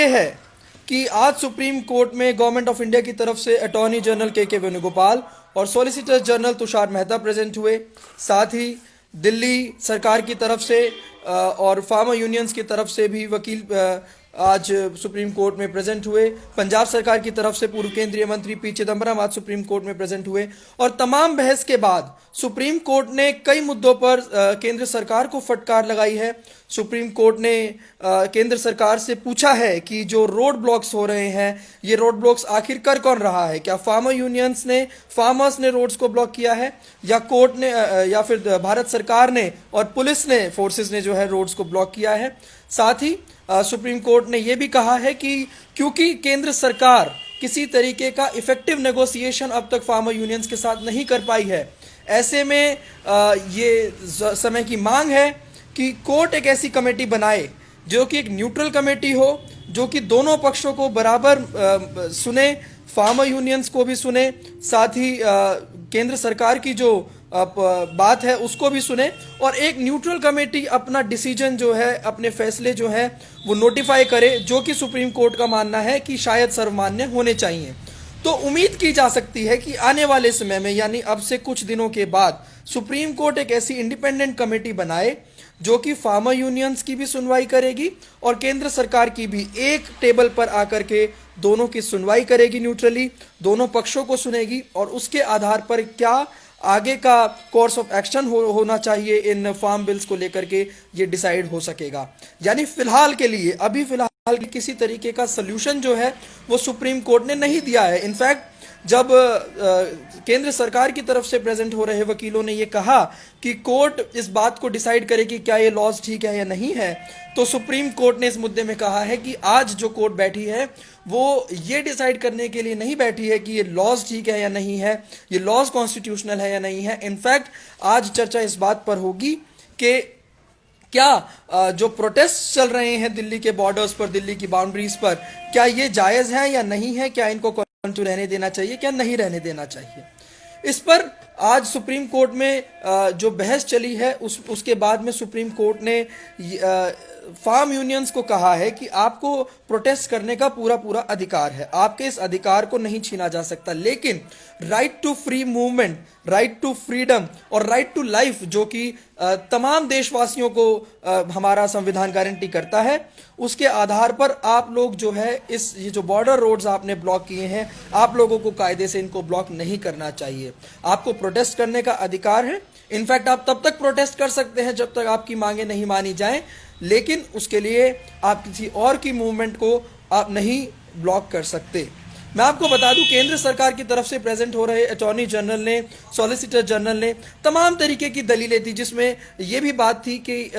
है कि आज सुप्रीम कोर्ट में गवर्नमेंट ऑफ इंडिया की तरफ से अटॉर्नी जनरल के वेणुगोपाल और solicitor general Tushar Mehta present हुए। साथ ही दिल्ली सरकार की तरफ से और फार्मर यूनियंस की तरफ से भी वकील आज सुप्रीम कोर्ट में प्रेजेंट हुए। पंजाब सरकार की तरफ से पूर्व केंद्रीय मंत्री पी चिदम्बरम आज सुप्रीम कोर्ट में प्रेजेंट हुए और तमाम बहस के बाद सुप्रीम कोर्ट ने कई मुद्दों पर केंद्र सरकार को फटकार लगाई है। सुप्रीम कोर्ट ने केंद्र सरकार से पूछा है कि जो रोड ब्लॉक्स हो रहे हैं, ये रोड ब्लॉक्स आखिर कर कौन रहा है? क्या फार्मर्स ने रोड्स को ब्लॉक किया है, या कोर्ट ने, या फिर भारत सरकार ने और पुलिस ने, फोर्सेस ने जो है रोड्स को ब्लॉक किया है? साथ ही सुप्रीम कोर्ट ने यह भी कहा है कि क्योंकि केंद्र सरकार किसी तरीके का इफेक्टिव नेगोशिएशन अब तक फार्मर यूनियंस के साथ नहीं कर पाई है, ऐसे में ये समय की मांग है कि कोर्ट एक ऐसी कमेटी बनाए जो कि एक न्यूट्रल कमेटी हो, जो कि दोनों पक्षों को बराबर सुने, फार्मर यूनियंस को भी सुने, साथ ही केंद्र सरकार की जो बात है उसको भी सुने, और एक न्यूट्रल कमेटी अपना डिसीजन जो है, अपने फैसले जो है वो नोटिफाई करे, जो कि सुप्रीम कोर्ट का मानना है कि शायद सर्वमान्य होने चाहिए। तो उम्मीद की जा सकती है कि आने वाले समय में, यानी अब से कुछ दिनों के बाद, सुप्रीम कोर्ट एक ऐसी इंडिपेंडेंट कमेटी बनाए जो कि फार्मर यूनियंस की भी सुनवाई करेगी और केंद्र सरकार की भी, एक टेबल पर आकर के दोनों की सुनवाई करेगी न्यूट्रली, दोनों पक्षों को सुनेगी और उसके आधार पर क्या आगे का कोर्स ऑफ एक्शन होना चाहिए इन फार्म बिल्स को लेकर के, ये डिसाइड हो सकेगा। यानी फिलहाल के लिए, अभी फिलहाल किसी तरीके का सल्यूशन जो है वो सुप्रीम कोर्ट ने नहीं दिया है। इनफैक्ट जब केंद्र सरकार की तरफ से प्रेजेंट हो रहे वकीलों ने ये कहा कि कोर्ट इस बात को डिसाइड करे कि क्या ये लॉज ठीक है या नहीं है, तो सुप्रीम कोर्ट ने इस मुद्दे में कहा है कि आज जो कोर्ट बैठी है वो ये डिसाइड करने के लिए नहीं बैठी है कि ये लॉज ठीक है या नहीं है, ये लॉज कॉन्स्टिट्यूशनल है या नहीं है। इनफैक्ट आज चर्चा इस बात पर होगी कि क्या जो प्रोटेस्ट चल रहे हैं दिल्ली के बॉर्डर्स पर, दिल्ली की बाउंड्रीज पर, क्या ये जायज है या नहीं है, क्या इनको कंटिन्यू रहने देना चाहिए, क्या नहीं रहने देना चाहिए। इस पर आज सुप्रीम कोर्ट में जो बहस चली है उसके बाद में सुप्रीम कोर्ट ने फार्म यूनियंस को कहा है कि आपको प्रोटेस्ट करने का पूरा अधिकार है, आपके इस अधिकार को नहीं छीना जा सकता, लेकिन right to free movement, right to freedom और राइट टू लाइफ, जो कि तमाम देशवासियों को हमारा संविधान गारंटी करता है, उसके आधार पर आप लोग जो है ये जो बॉर्डर रोड्स आपने ब्लॉक किए हैं, आप लोगों को कायदे से इनको ब्लॉक नहीं करना चाहिए। आपको प्रोटेस्ट करने का अधिकार है। इनफैक्ट आप तब तक प्रोटेस्ट कर सकते हैं जब तक आपकी मांगे नहीं मानी जाएं, लेकिन उसके लिए आप किसी और की मूवमेंट को आप नहीं ब्लॉक कर सकते। मैं आपको बता दूं, केंद्र सरकार की तरफ से प्रेजेंट हो रहे अटॉर्नी जनरल ने, सॉलिसिटर जनरल ने तमाम तरीके की दलीलें दी, जिसमें यह भी बात थी कि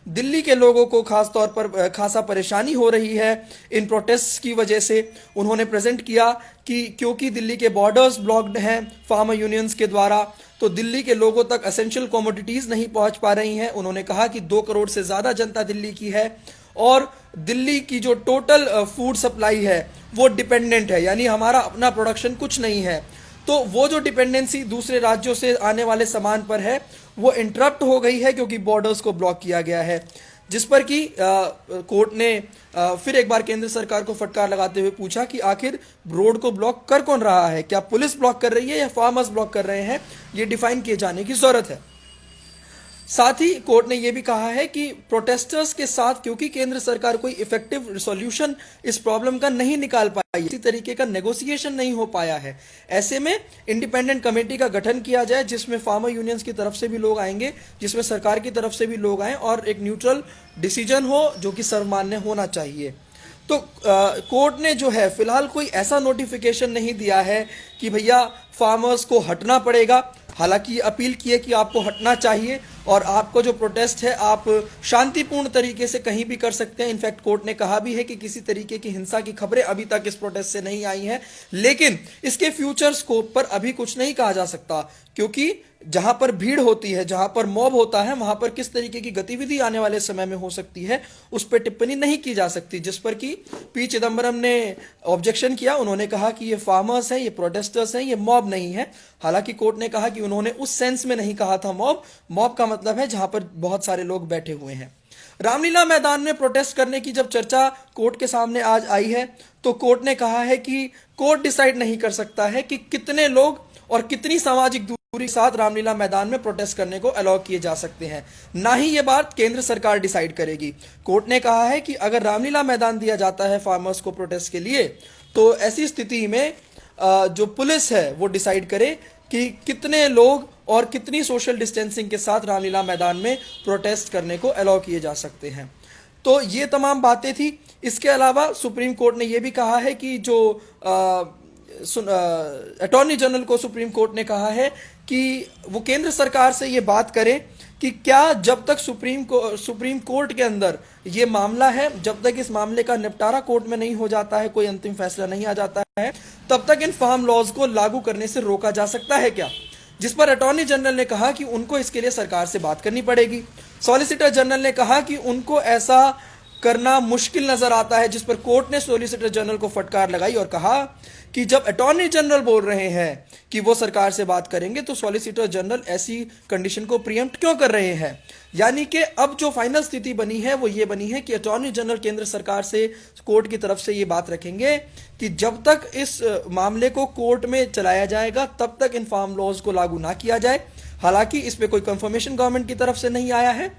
दिल्ली के लोगों को खास तौर पर खासा परेशानी हो रही है इन प्रोटेस्ट की वजह से। उन्होंने प्रेजेंट किया कि क्योंकि दिल्ली के बॉर्डर्स ब्लॉक्ड हैं फार्मर यूनियंस के द्वारा, तो दिल्ली के लोगों तक एसेंशियल कमोडिटीज नहीं पहुंच पा रही हैं। उन्होंने कहा कि 2 करोड़ से ज्यादा जनता दिल्ली की है और दिल्ली की जो टोटल फूड सप्लाई है वो डिपेंडेंट है, यानी हमारा अपना प्रोडक्शन कुछ नहीं है। तो वो जो डिपेंडेंसी दूसरे राज्यों से आने वाले सामान पर है वो इंटरप्ट हो गई है क्योंकि बॉर्डर्स को ब्लॉक किया गया है, जिस पर कि कोर्ट ने फिर एक बार केंद्र सरकार को फटकार लगाते हुए पूछा कि आखिर रोड को ब्लॉक कर कौन रहा है, क्या पुलिस ब्लॉक कर रही है या फार्मर्स ब्लॉक कर रहे हैं, ये डिफाइन किए जाने की जरूरत है। साथ ही कोर्ट ने यह भी कहा है कि प्रोटेस्टर्स के साथ क्योंकि केंद्र सरकार कोई इफेक्टिव सॉल्यूशन इस प्रॉब्लम का नहीं निकाल पाई, इसी तरीके का नेगोशिएशन नहीं हो पाया है, ऐसे में इंडिपेंडेंट कमेटी का गठन किया जाए जिसमें फार्मर यूनियंस की तरफ से भी लोग आएंगे, जिसमें सरकार की तरफ से भी लोग आए और एक न्यूट्रल डिसीजन हो जो कि सर्वमान्य होना चाहिए। तो कोर्ट ने जो है फिलहाल कोई ऐसा नोटिफिकेशन नहीं दिया है कि भैया फार्मर्स को हटना पड़ेगा। हालांकि अपील की है कि आपको हटना चाहिए और आपको जो प्रोटेस्ट है आप शांतिपूर्ण तरीके से कहीं भी कर सकते हैं। इनफैक्ट कोर्ट ने कहा भी है कि किसी तरीके की हिंसा की खबरें अभी तक इस प्रोटेस्ट से नहीं आई हैं, लेकिन इसके फ्यूचर स्कोप पर अभी कुछ नहीं कहा जा सकता, क्योंकि जहां पर भीड़ होती है, जहां पर मॉब होता है, वहां पर किस तरीके की गतिविधि आने वाले समय में हो सकती है उस पर टिप्पणी नहीं की जा सकती, जिस पर कि पी चिदम्बरम ने ऑब्जेक्शन किया। उन्होंने कहा कि ये फार्मर्स हैं, ये प्रोटेस्टर्स हैं, ये मॉब नहीं है। हालांकि कोर्ट ने कहा कि उन्होंने उस सेंस में नहीं कहा था मॉब का मतलब है जहां पर बहुत सारे लोग बैठे हुए हैं। रामलीला मैदान में प्रोटेस्ट करने की जब चर्चा कोर्ट के सामने आज आई है तो कोर्ट ने कहा है कि कोर्ट डिसाइड नहीं कर सकता है कि कितने लोग और कितनी सामाजिक दूरी के साथ रामलीला मैदान में प्रोटेस्ट करने को अलाउ किए जा सकते हैं, ना ही ये बात केंद्र सरकार डिसाइड करेगी। कोर्ट ने कहा है कि अगर रामलीला मैदान दिया जाता है फार्मर्स को प्रोटेस्ट के लिए तो ऐसी स्थिति में जो पुलिस है वो डिसाइड करे कि कितने लोग और कितनी सोशल डिस्टेंसिंग के साथ रामलीला मैदान में प्रोटेस्ट करने को अलाउ किए जा सकते हैं। तो ये तमाम बातें थी। इसके अलावा सुप्रीम कोर्ट ने यह भी कहा है कि जो अटॉर्नी जनरल को सुप्रीम कोर्ट ने कहा है कि वो केंद्र सरकार से ये बात करें कि क्या जब तक सुप्रीम कोर्ट के अंदर ये मामला है, जब तक इस मामले का निपटारा कोर्ट में नहीं हो जाता है, कोई अंतिम फैसला नहीं आ जाता है, तब तक इन फार्म लॉज को लागू करने से रोका जा सकता है क्या? जिस पर अटॉर्नी जनरल ने कहा कि उनको इसके लिए सरकार से बात करनी पड़ेगी। सॉलिसिटर जनरल ने कहा कि उनको ऐसा करना मुश्किल नजर आता है, जिस पर कोर्ट ने सॉलिसिटर जनरल को फटकार लगाई और कहा कि जब अटॉर्नी जनरल बोल रहे हैं कि वो सरकार से बात करेंगे तो सॉलिसिटर जनरल ऐसी कंडीशन को प्रीएम्प्ट क्यों कर रहे हैं। यानी कि अब जो फाइनल स्थिति बनी है वो ये बनी है कि अटॉर्नी जनरल केंद्र सरकार से कोर्ट की तरफ से ये बात रखेंगे कि जब तक इस मामले को कोर्ट में चलाया जाएगा तब तक इन फार्म लॉज को लागू ना किया जाए। हालांकि इस पर कोई कंफर्मेशन गवर्नमेंट की तरफ से नहीं आया है।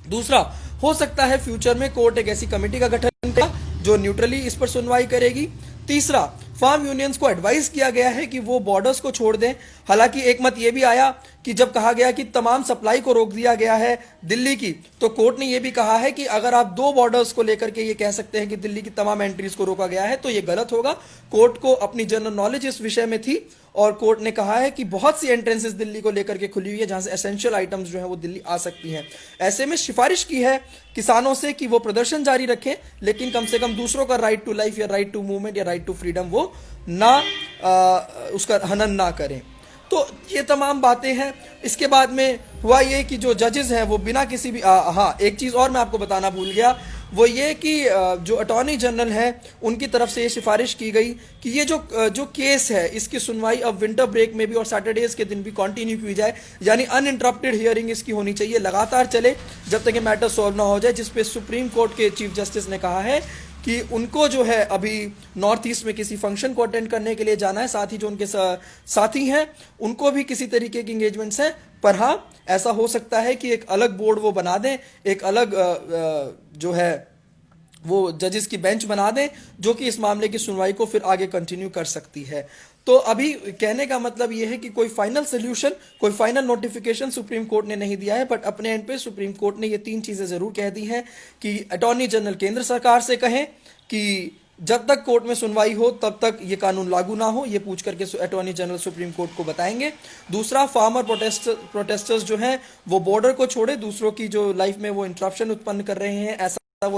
दूसरा, हो सकता है फ्यूचर में कोर्ट एक ऐसी कमेटी का गठन करे जो न्यूट्रली इस पर सुनवाई करेगी। तीसरा, फार्म यूनियंस को एडवाइस किया गया है कि वो बॉर्डर्स को छोड़ दें। हालांकि एक मत ये भी आया कि जब कहा गया कि तमाम सप्लाई को रोक दिया गया है दिल्ली की, तो कोर्ट ने ये भी कहा है कि अगर आप दो बॉर्डर्स को लेकर के ये कह सकते हैं कि दिल्ली की तमाम एंट्रीज को रोका गया है तो ये गलत होगा। कोर्ट को अपनी जनरल नॉलेज इस विषय में थी और कोर्ट ने कहा है कि बहुत सी एंट्रेंसेस दिल्ली को लेकर के खुली हुई है जहां से एसेंशियल आइटम्स जो है वो दिल्ली आ सकती हैं। ऐसे में सिफारिश की है किसानों से कि वो प्रदर्शन जारी रखें, लेकिन कम से कम दूसरों का राइट टू लाइफ या राइट टू मूवमेंट या राइट टू फ्रीडम वो ना उसका हनन ना करें। तो ये तमाम बातें हैं। इसके बाद में हुआ ये कि जो जजेस हैं वो बिना किसी भी हाँ, एक चीज़ और मैं आपको बताना भूल गया, वो ये कि जो अटॉर्नी जनरल है उनकी तरफ से ये सिफारिश की गई कि ये जो केस है इसकी सुनवाई अब विंटर ब्रेक में भी और सैटरडेज के दिन भी कंटिन्यू की जाए, यानी अनइंटरप्टेड हियरिंग इसकी होनी चाहिए, लगातार चले जब तक ये मैटर सॉल्व ना हो जाए। जिसपे सुप्रीम कोर्ट के चीफ जस्टिस ने कहा है कि उनको जो है अभी नॉर्थ ईस्ट में किसी फंक्शन को अटेंड करने के लिए जाना है, साथ ही जो उनके साथी हैं उनको भी किसी तरीके की इंगेजमेंट्स हैं। पर हाँ, ऐसा हो सकता है कि एक अलग बोर्ड वो बना दें, एक अलग जो है वो जजेस की बेंच बना दें जो कि इस मामले की सुनवाई को फिर आगे कंटिन्यू कर सकती है। तो अभी कहने का मतलब यह है कि कोई फाइनल सोल्यूशन, कोई फाइनल नोटिफिकेशन सुप्रीम कोर्ट ने नहीं दिया है, बट अपने एंड पे सुप्रीम कोर्ट ने ये तीन चीजें जरूर कह दी हैं कि अटॉर्नी जनरल केंद्र सरकार से कहें कि जब तक कोर्ट में सुनवाई हो तब तक ये कानून लागू ना हो, ये पूछ करके अटॉर्नी जनरल सुप्रीम कोर्ट को बताएंगे। दूसरा, फार्मर प्रोटेस्टर्स जो हैं वो बॉर्डर को छोड़े, दूसरों की जो लाइफ में वो इंटरप्शन उत्पन्न कर रहे हैं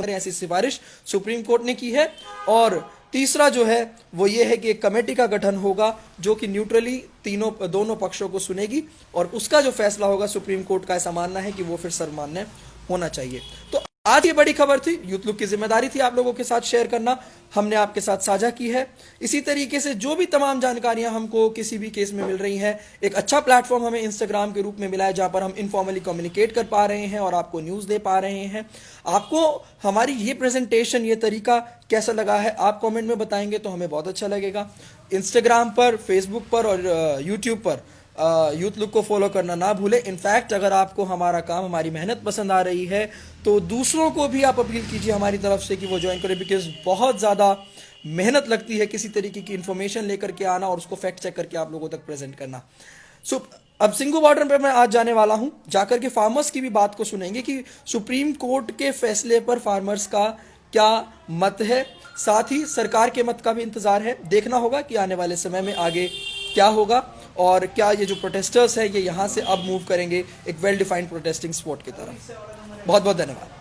ऐसी सिफारिश सुप्रीम कोर्ट ने की है। और तीसरा जो है वो ये है कि एक कमेटी का गठन होगा जो कि न्यूट्रली दोनों पक्षों को सुनेगी और उसका जो फैसला होगा सुप्रीम कोर्ट का ऐसा मानना है कि वो फिर सर्वमान्य होना चाहिए। तो आज ये बड़ी खबर थी, यूथ लुक की जिम्मेदारी थी आप लोगों के साथ शेयर करना, हमने आपके साथ साझा की है। इसी तरीके से जो भी तमाम जानकारियां हमको किसी भी केस में मिल रही हैं, एक अच्छा प्लेटफॉर्म हमें इंस्टाग्राम के रूप में मिला है जहां पर हम इनफॉर्मली कम्युनिकेट कर पा रहे हैं और आपको न्यूज़ दे पा रहे हैं। आपको हमारी ये प्रेजेंटेशन, ये तरीका कैसा लगा है आप कॉमेंट में बताएंगे तो हमें बहुत अच्छा लगेगा। इंस्टाग्राम पर, फेसबुक पर और यूट्यूब पर यूथ लुक को फॉलो करना ना भूलें। इनफैक्ट अगर आपको हमारा काम, हमारी मेहनत पसंद आ रही है तो दूसरों को भी आप अपील कीजिए हमारी तरफ से कि वो ज्वाइन करें, बिकॉज बहुत ज़्यादा मेहनत लगती है किसी तरीके की इन्फॉर्मेशन लेकर के आना और उसको फैक्ट चेक करके आप लोगों तक प्रेजेंट करना। सो अब सिंघू बॉर्डर पर मैं आज जाने वाला हूं, जाकर के फार्मर्स की भी बात को सुनेंगे कि सुप्रीम कोर्ट के फैसले पर फार्मर्स का क्या मत है, साथ ही सरकार के मत का भी इंतजार है। देखना होगा कि आने वाले समय में आगे क्या होगा और क्या ये जो प्रोटेस्टर्स हैं ये यहाँ से अब मूव करेंगे एक वेल डिफाइंड प्रोटेस्टिंग स्पॉट की तरफ। बहुत बहुत धन्यवाद।